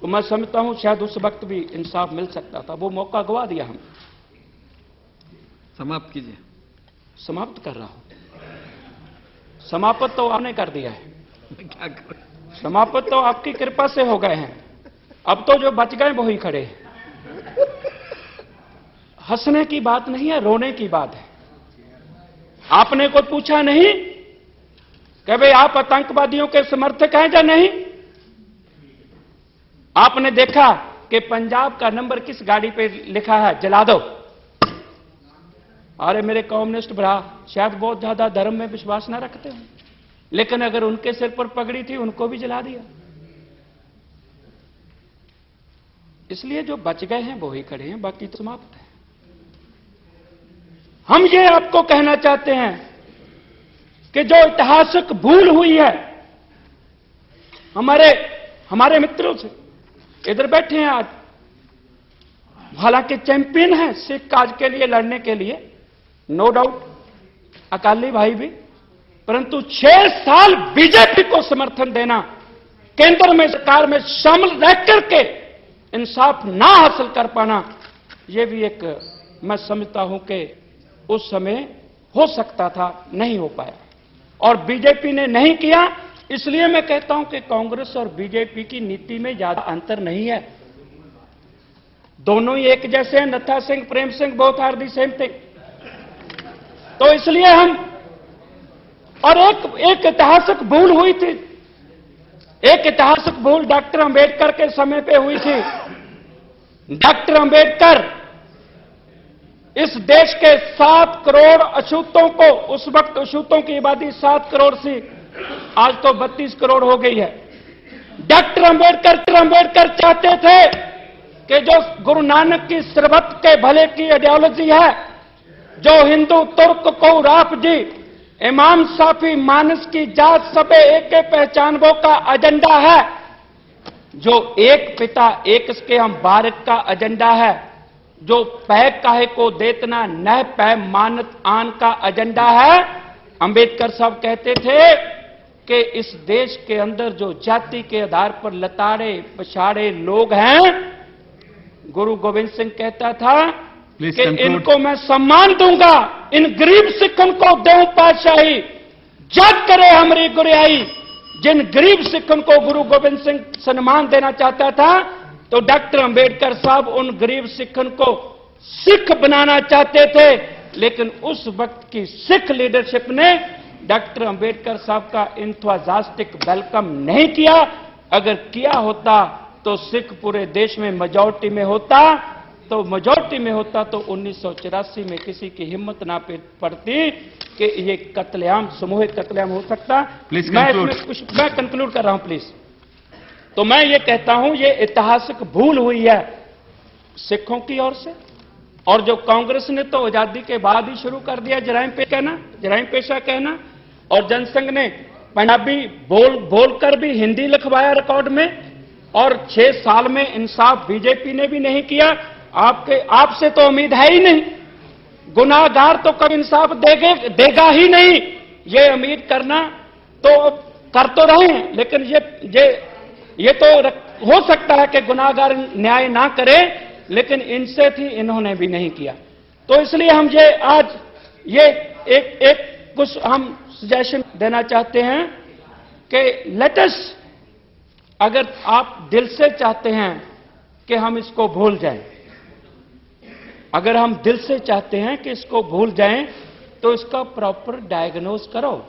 तो मैं समझता हूं शायद उस वक्त भी इंसाफ मिल सकता था, वो मौका गवा दिया हम। समाप्त कीजिए। समाप्त कर रहा हूं। समाप्त तो आपने कर दिया है। क्या करूं? समाप्त तो आपकी कृपा से हो गए हैं। अब तो जो बच गए वही खड़े हैं। हंसने की बात नहीं है, रोने की बात है। आपने कोई पूछा नहीं कि भाई आप आतंकवादियों के समर्थक हैं या नहीं? आपने देखा कि पंजाब का नंबर किस गाड़ी पे लिखा है, जला दो। अरे मेरे कम्युनिस्ट भरा शायद बहुत ज्यादा धर्म में विश्वास न रखते हो, लेकिन अगर उनके सिर पर पगड़ी थी उनको भी जला दिया। इसलिए जो बच गए हैं वो ही खड़े हैं, बाकी तो समाप्त है। हम ये आपको कहना चाहते हैं कि जो ऐतिहासिक भूल हुई है हमारे मित्रों से, इधर बैठे हैं आज, हालांकि चैंपियन हैं सिख काज के लिए लड़ने के लिए, नो डाउट, अकाली भाई भी, परंतु 6 साल बीजेपी को समर्थन देना, केंद्र में सरकार में शामिल रह करके इंसाफ ना हासिल कर पाना, यह भी एक मैं समझता हूं कि उस समय हो सकता था, नहीं हो पाया और बीजेपी ने नहीं किया। इसलिए मैं कहता हूं कि कांग्रेस और बीजेपी की नीति में ज्यादा अंतर नहीं है, दोनों ही एक जैसे हैं। Nattha Singh, Prem Singh, both are the same thing. तो इसलिए हम, और एक ऐतिहासिक भूल हुई थी, एक ऐतिहासिक भूल डॉक्टर अंबेडकर के समय पे हुई थी। डॉक्टर अंबेडकर इस देश के 7 करोड़ अछूतों को, उस वक्त अछूतों की आबादी 7 करोड़ थी, आज तो 32 करोड़ हो गई है। डॉक्टर अंबेडकर चाहते थे कि जो गुरु नानक की सरबत के भले की आइडियोलॉजी है, जो हिंदू तुर्क को राफ जी, इमाम साफी मानस की जात सबे एक के पहचान वो का एजेंडा है, जो एक पिता एक के हम बारक का एजेंडा है, जो पै काहे को देतना न पै मानत आन का एजेंडा है। अंबेडकर साहब कहते थे कि इस देश के अंदर जो जाति के आधार पर लताड़े पछाड़े लोग हैं, गुरु गोविंद सिंह कहता था कि इनको मैं सम्मान दूंगा, इन गरीब सिखों को देऊं पातशाही, जग करे हमारी गुरियाई। जिन गरीब सिखों को गुरु गोविंद सिंह सम्मान देना चाहता था, तो डॉक्टर अंबेडकर साहब उन गरीब सिखों को सिख बनाना चाहते थे, लेकिन उस वक्त की सिख लीडरशिप ने डॉक्टर अंबेडकर साहब का इंथुजियास्टिक वेलकम नहीं किया। अगर किया होता तो सिख पूरे देश में मेजॉरिटी में होता, तो 1984 में किसी की हिम्मत ना पड़ती कि ये कत्लेआम, सामूहिक कत्लेआम हो सकता। मैं कंक्लूड कर रहा हूं प्लीज। तो मैं ये कहता हूं ये ऐतिहासिक भूल हुई है सिखों की ओर से, और जो कांग्रेस ने तो आजादी के बाद ही शुरू कर दिया जराइम पेशा कहना, और जनसंघ ने पंजाबी बोलकर भी हिंदी लिखवाया रिकॉर्ड में, और 6 साल में इंसाफ बीजेपी ने भी नहीं किया। आपसे तो उम्मीद है ही नहीं, गुनाहगार तो कभी इंसाफ देगा ही नहीं, ये उम्मीद करना तो कर तो रहे हैं, लेकिन ये तो हो सकता है कि गुनाहगार न्याय ना करे, लेकिन इनसे थी, इन्होंने भी नहीं किया। तो इसलिए हम ये आज ये एक कुछ हम सजेशन देना चाहते हैं कि लेट अस, अगर आप दिल से चाहते हैं कि हम इसको भूल जाएं, अगर हम दिल से चाहते हैं कि इसको भूल जाएं, तो इसका प्रॉपर डायग्नोज करो,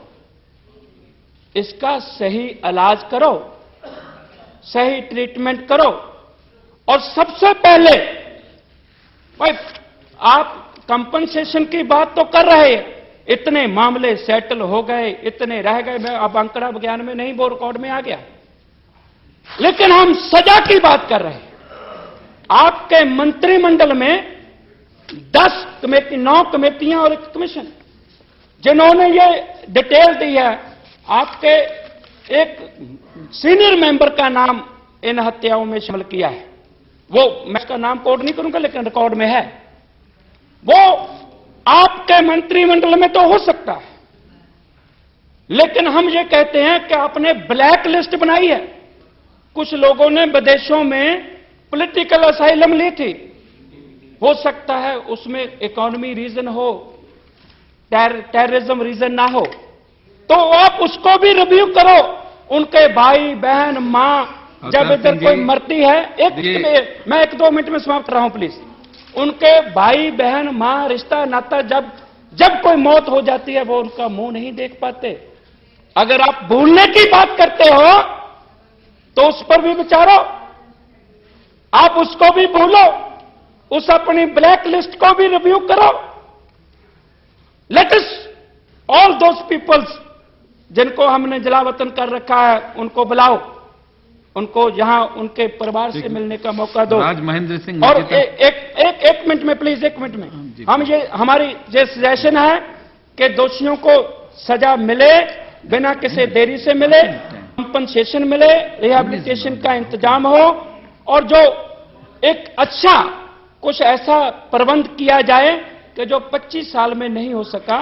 इसका सही इलाज करो, सही ट्रीटमेंट करो। और सबसे पहले भाई आप कंपनसेशन की बात तो कर रहे हैं, इतने मामले सेटल हो गए, इतने रह गए, मैं अब अंकड़ा विज्ञान में नहीं, वो रिकॉर्ड में आ गया, लेकिन हम सजा की बात कर रहे हैं। आपके मंत्रिमंडल में 9 कमेटियां और 1 कमीशन, जिन्होंने ये डिटेल दी है, आपके एक सीनियर मेंबर का नाम इन हत्याओं में शामिल किया है, वो मैं इसका नाम कोट नहीं करूंगा, लेकिन रिकॉर्ड में है। वो आपके मंत्रिमंडल में तो हो सकता है, लेकिन हम ये कहते हैं कि आपने ब्लैक लिस्ट बनाई है, कुछ लोगों ने विदेशों में पॉलिटिकल असाइलम ली थी। हो सकता है उसमें इकोनॉमी रीजन हो, टेररिज्म रीजन ना हो, तो आप उसको भी रिव्यू करो। उनके भाई बहन मां जब इधर कोई मरती है, मैं 1-2 मिनट में समाप्त कर रहा हूं प्लीज। उनके भाई बहन मां रिश्ता नाता जब कोई मौत हो जाती है वो उनका मुंह नहीं देख पाते। अगर आप भूलने की बात करते हो तो उस पर भी विचारो, आप उसको भी भूलो, उस अपनी ब्लैक लिस्ट को भी रिव्यू करो। Let us all those peoples जिनको हमने जलावतन कर रखा है उनको बुलाओ, उनको यहां उनके परिवार से मिलने का मौका दो। राज महेंद्र सिंह और एक मिनट में प्लीज, 1 मिनट में हम ये हमारी ये सजेशन है कि दोषियों को सजा मिले, बिना किसी देरी से मिले, कंपनसेशन मिले, रिहैबिलिटेशन का इंतजाम हो, और जो एक अच्छा कुछ ऐसा प्रबंध किया जाए कि जो 25 साल में नहीं हो सका,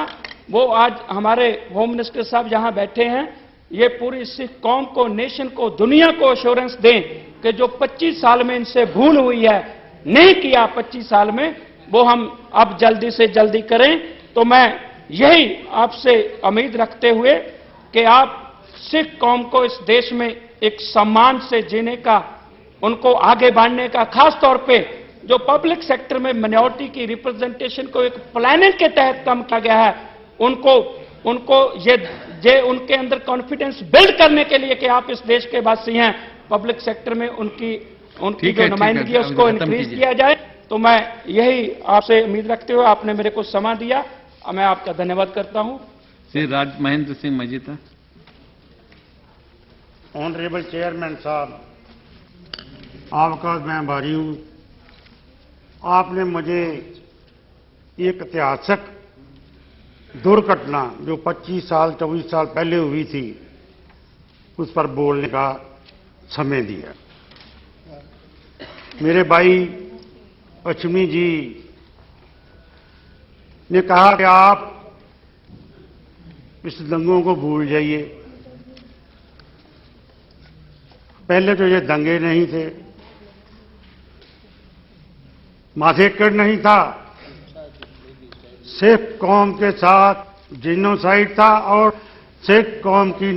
वो आज हमारे होम मिनिस्टर साहब जहां बैठे हैं, ये पूरी सिख कौम को, नेशन को, दुनिया को एश्योरेंस दें कि जो 25 साल में इनसे भूल हुई है, नहीं किया 25 साल में, वो हम अब जल्दी से जल्दी करें। तो मैं यही आपसे उम्मीद रखते हुए कि आप सिख कौम को इस देश में एक सम्मान से जीने का, उनको आगे बढ़ने का, खास तौर पे जो पब्लिक सेक्टर में माइनॉरिटी की रिप्रेजेंटेशन को एक प्लानिंग के तहत काम किया गया है, उनको ये उनके अंदर कॉन्फिडेंस बिल्ड करने के लिए कि आप इस देश के वासी हैं, पब्लिक सेक्टर में उनकी जो नुमाइंदगी है उसको इंक्रीज किया जाए। तो मैं यही आपसे उम्मीद रखते हुए, आपने मेरे को समय दिया, मैं आपका धन्यवाद करता हूं। श्री राज महेंद्र सिंह मजीठा। ऑनरेबल चेयरमैन साहब, आपका मैं आभारी हूं। आपने मुझे एक ऐतिहासिक दुर्घटना जो 25 साल 24 साल पहले हुई थी उस पर बोलने का समय दिया। मेरे भाई पश्चिमी जी ने कहा कि आप इस दंगों को भूल जाइए। पहले तो ये दंगे नहीं थे, माथेकड़ नहीं था, सिख कौम के साथ जिनोसाइड था और सिख कौम की